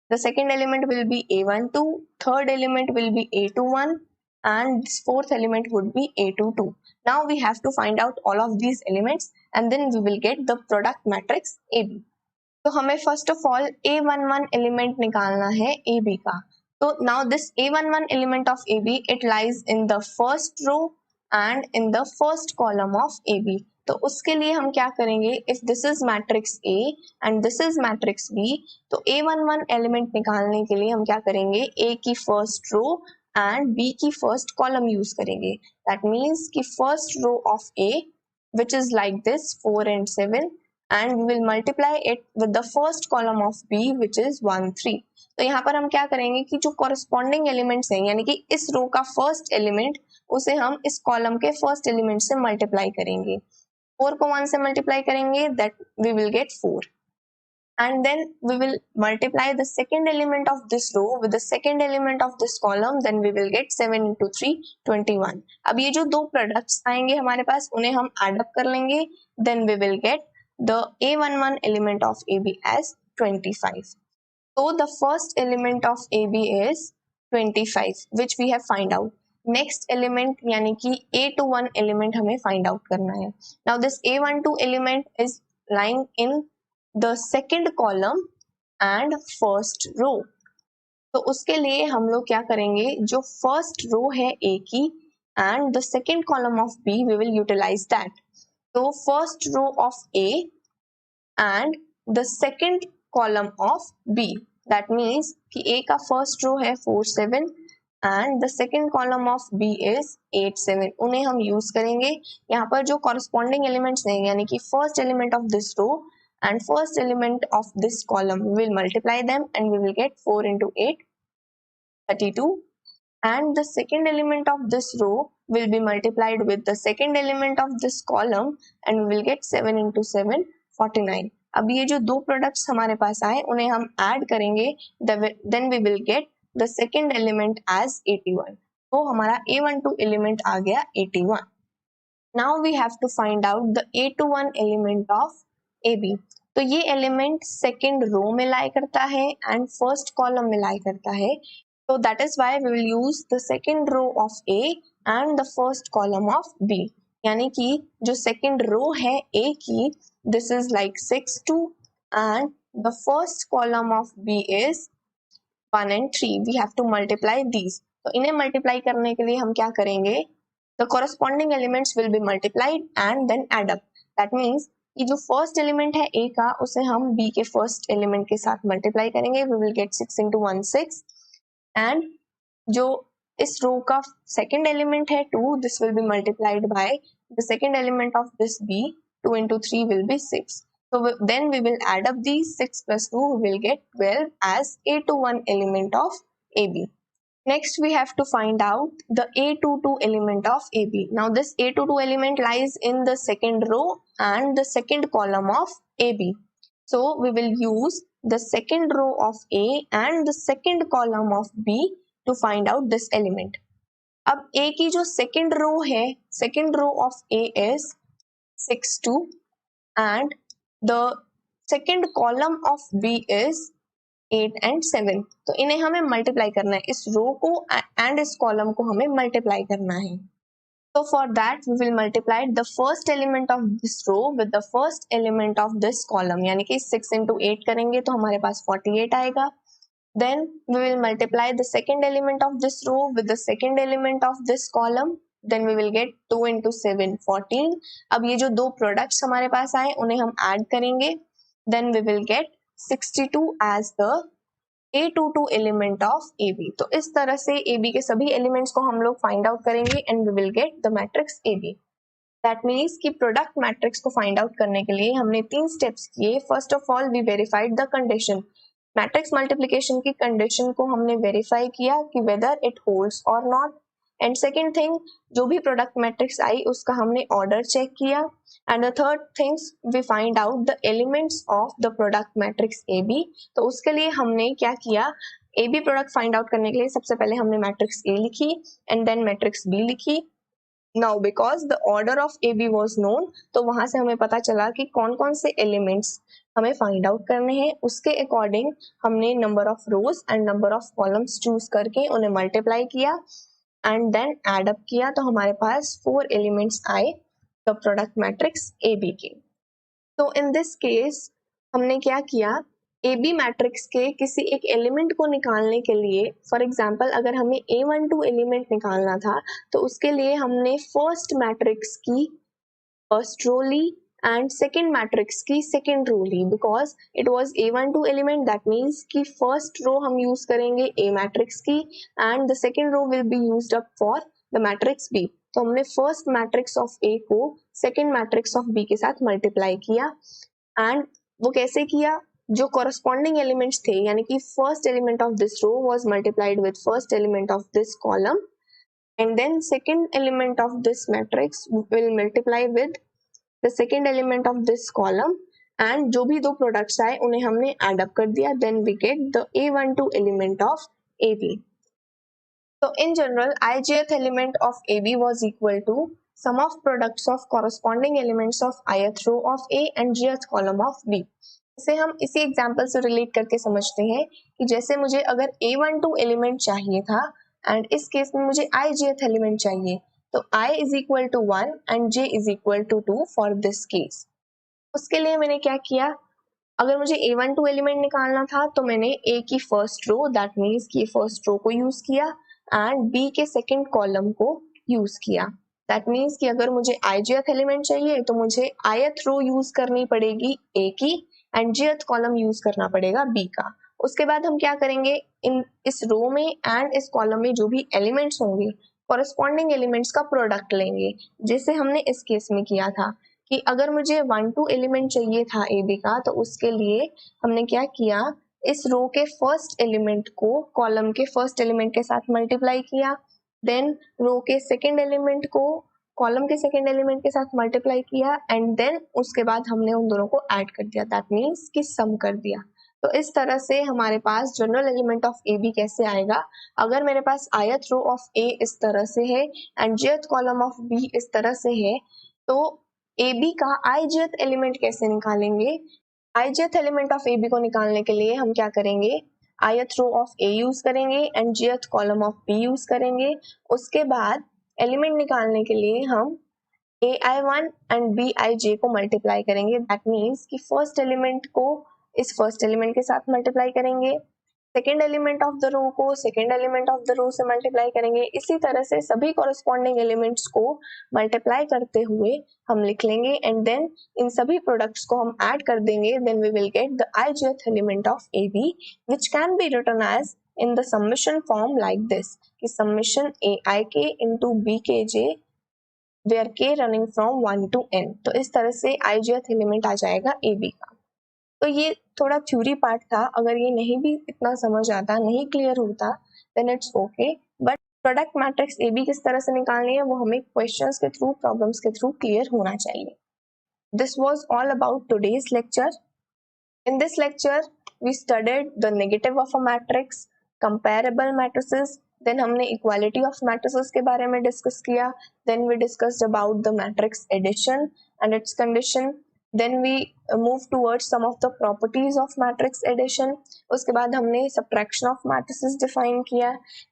the second element will be A12, third element will be A21 and this fourth element would be A22. Now we have to find out all of these elements and then we will get the product matrix AB. तो हमें first of all A11 element निकालना है AB का. तो now this A11 element of AB it lies in the first row and in the first column of AB. तो उसके लिए हम क्या करेंगे, if this is matrix A and this is matrix B, तो A11 एलिमेंट निकालने के लिए हम क्या करेंगे, A की फर्स्ट रो एंड B की फर्स्ट कॉलम यूज करेंगे. दैट मीन्स कि first row of A which is like this 4 and 7 and we will multiply it with the first column of B which is 1 3. तो यहाँ पर हम क्या करेंगे कि जो corresponding elements हैं यानी कि इस रो का फर्स्ट एलिमेंट उसे हम इस कॉलम के फर्स्ट एलिमेंट से मल्टीप्लाई करेंगे. 4 को 1 से मल्टीप्लाई करेंगे that we will get 4 and then we will multiply the second element of this row with the second element of this column, then we will get 7 into 3 21. अब ये जो दो products आएंगे हमारे पास उन्हें हम एड अप कर लेंगे, then we will get the A11 element of AB as 25. So the first element of AB is 25 which we have find out. Next element यानी कि A21 element हमें find out करना है. Now this A12 element is lying in the second column and first row. तो उसके लिए हम लोग क्या करेंगे, जो फर्स्ट रो है A की and the second column of B we will utilize that. तो first row of A and the second column of B, that means कि A का first row है 4 7 and the second column of B is 8 7, उन्हें हम use करेंगे. यहाँ पर जो corresponding elements हैं यानी कि first element of this row and first element of this column, we will multiply them and we will get 4 into 8 32 and the second element of this row will be multiplied with the second element of this column and we will get 7 into 7 49. अब ये जो दो products हमारे पास आए उन्हें हम add करेंगे, then we will get the second element as 81. तो हमारा A12 element आ गया 81. Now we have to find out the A21 element of AB. तो ये एलिमेंट सेकेंड रो में लाई करता है एंड फर्स्ट कॉलम में लाई करता है. So that is why we will use the second row of A and the first column of B. यानी कि जो second row है A की, this is like 6 2 and the first column of B is 1 and 3. We have to multiply these. तो इन्हें multiply करने के लिए हम क्या करेंगे, the corresponding elements will be multiplied and then add up. That means कि जो फर्स्ट एलिमेंट है A का उसे हम B के फर्स्ट एलिमेंट के साथ मल्टीप्लाई करेंगे. We will get 6 into 1 6 and जो इस रो का सेकेंड एलिमेंट है 2, this will be multiplied by the second element of this B. 2 into 3 will be 6. So then we will add up these 6 plus 2, we will get 12 as A21 element of AB. Next we have to find out the A22 element of AB. Now this A22 element lies in the second row and the second column of AB. So we will use the second row of A and the second column of B to find out this element. अब A की जो second row है, second row of A is 6 2 and the second column of B is 8 and 7. तो इन्हें हमें multiply करना है, इस रो को एंड इस कॉलम को हमें मल्टीप्लाई करना है. So for that we will multiply the first element of this row with the first element of this column. यानी कि 6 into 8 करेंगे तो हमारे पास 48 आएगा. Then we will multiply the second element of this row with the second element of this column. Then we will get 2 into 7 14. अब ये जो दो प्रोडक्ट्स हमारे पास आए उन्हें हम ऐड करेंगे. Then we will get 62 as the A22 element of AB. तो इस तरह से AB के सभी एलिमेंट्स को हम लोग फाइंड आउट करेंगे and we will get the matrix AB. That means कि प्रोडक्ट मैट्रिक्स को फाइंड आउट करने के लिए हमने 3 स्टेप्स किए. First of all we verified the condition. Matrix multiplication की कंडीशन को हमने वेरीफाई किया कि वेदर इट होल्ड्स और नॉट. एंड सेकेंड थिंग, जो भी प्रोडक्ट मैट्रिक्स आई उसका हमने ऑर्डर चेक किया. And the third things we find out the elements of the product matrix AB. तो उसके लिए हमने क्या किया, AB प्रोडक्ट फाइंड आउट करने के लिए सबसे पहले हमने मैट्रिक्स A लिखी एंड देन मैट्रिक्स B लिखी. Now because the order of A B was known, तो वहां से हमें पता चला कि कौन कौन से एलिमेंट्स हमें फाइंड आउट करने हैं। उसके अकॉर्डिंग हमने number of rose and number of columns choose करके उन्हें मल्टीप्लाई किया एंड देन एड अप किया, तो हमारे पास 4 एलिमेंट्स आए the product matrix A B के। तो इन दिस केस हमने क्या किया, ए बी मैट्रिक्स के किसी एक एलिमेंट को निकालने के लिए, फॉर एग्जाम्पल अगर हमें A12 एलिमेंट निकालना था तो उसके लिए हमने फर्स्ट मैट्रिक्स की फर्स्ट रो ली एंड सेकेंड मैट्रिक्स की सेकेंड रो ली, because it was A12 element, that means कि फर्स्ट रो हम यूज करेंगे ए मैट्रिक्स की and the second row will be used up for the matrix B. तो हमने first matrix of ए को second matrix of B के साथ multiply किया एंड वो कैसे किया, जो कॉरस्पॉन्डिंग एलिमेंट्स थे, यानी कि first element of this row was multiplied with first element of this column and then second element of this matrix will multiply with the second element of this column and जो भी दो products आए उन्हें हमने add up कर दिया, then we get the A12 element of AB. So in general, ijth element of AB was equal to sum of products of corresponding elements of ith row of A and jth column of B. इसे हम इसी example से relate करके समझते हैं कि जैसे मुझे अगर A12 एलिमेंट चाहिए था एंड इस केस में मुझे ijth एलिमेंट चाहिए, तो I is equal to 1 and J is equal to 2 for this case. उसके लिए मैंने क्या किया, अगर मुझे A12 एलिमेंट निकालना था तो मैंने A की फर्स्ट रो, दैट मीन्स की फर्स्ट रो को यूज किया एंड B के सेकंड कॉलम को यूज किया। दैट मीन्स कि अगर मुझे ijth एलिमेंट चाहिए तो मुझे ith रो यूज करनी पड़ेगी A की एंड jth कॉलम यूज करना पड़ेगा B का। उसके बाद हम क्या करेंगे, इस रो में एंड इस कॉलम में जो भी एलिमेंट्स होंगे कॉरेस्पॉन्डिंग एलिमेंट्स का प्रोडक्ट लेंगे, जैसे हमने इस केस में किया था कि अगर मुझे 1-2 एलिमेंट चाहिए था ए बी का, तो उसके लिए हमने क्या किया, इस रो के फर्स्ट एलिमेंट को कॉलम के फर्स्ट एलिमेंट के साथ मल्टीप्लाई किया, देन रो के सेकेंड एलिमेंट को कॉलम के सेकेंड एलिमेंट के साथ मल्टीप्लाई किया एंड देन उसके बाद हमने उन दोनों को ऐड कर दिया, दैट मीन्स कि सम कर दिया। तो इस तरह से हमारे पास general element of A B कैसे आएगा, अगर मेरे पास ith रो ऑफ ए इस तरह से है and jth column of B इस तरह से है, तो ए बी का ijth एलिमेंट कैसे निकालेंगे। ijth element of A B को निकालने के लिए हम क्या करेंगे, ith row of A use करेंगे and jth column of B use करेंगे। उसके बाद एलिमेंट निकालने के लिए हम ai1 एंड bij को मल्टीप्लाई करेंगे, दैट मीन्स कि फर्स्ट एलिमेंट को इस फर्स्ट एलिमेंट के साथ मल्टीप्लाई करेंगे, second element of the row को second element of the row से मल्टीप्लाई करेंगे। इसी तरह से सभी कॉरेस्पॉन्डिंग एलिमेंट्स को मल्टीप्लाई करते हुए हम लिख लेंगे एंड देन इन सभी प्रोडक्ट्स को हम ऐड कर देंगे, then we will get the ijth element of A B which can be written as in the summation form like this, कि summation aik into bkj where k running from 1 to n। तो इस तरह से ijth element आ जाएगा ए B का। तो ये थोड़ा थ्योरी पार्ट था, अगर ये नहीं भी इतना समझ आता, नहीं क्लियर होता, then it's okay, but product matrix A B किस तरह से निकालनी है वो हमें क्वेश्चंस के थ्रू, प्रॉब्लम्स के थ्रू क्लियर होना चाहिए। This was all about today's lecture. In this lecture we studied the negative of a matrix, comparable matrices, then हमने इक्वालिटी ऑफ मैट्रिसेस के बारे में डिस्कस किया, then we discussed about the matrix addition and its condition, then we move towards some of the properties of matrix addition। उसके बाद हमने subtraction of matrices define किया,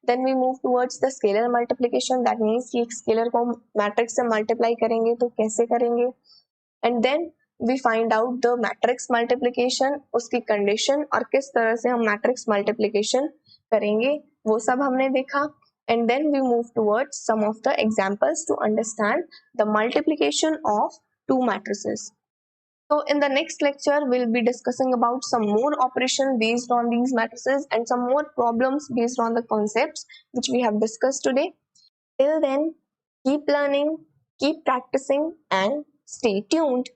then we move towards the scalar multiplication, that means कि एक scalar को matrix से multiply करेंगे तो कैसे करेंगे, and then we find out the matrix multiplication, उसकी condition और किस तरह से हम matrix multiplication करेंगे वो सब हमने देखा, and then we move towards some of the examples to understand the multiplication of two matrices। So in the next lecture, we'll be discussing about some more operation based on these matrices and some more problems based on the concepts which we have discussed today. Till then, keep learning, keep practicing and stay tuned.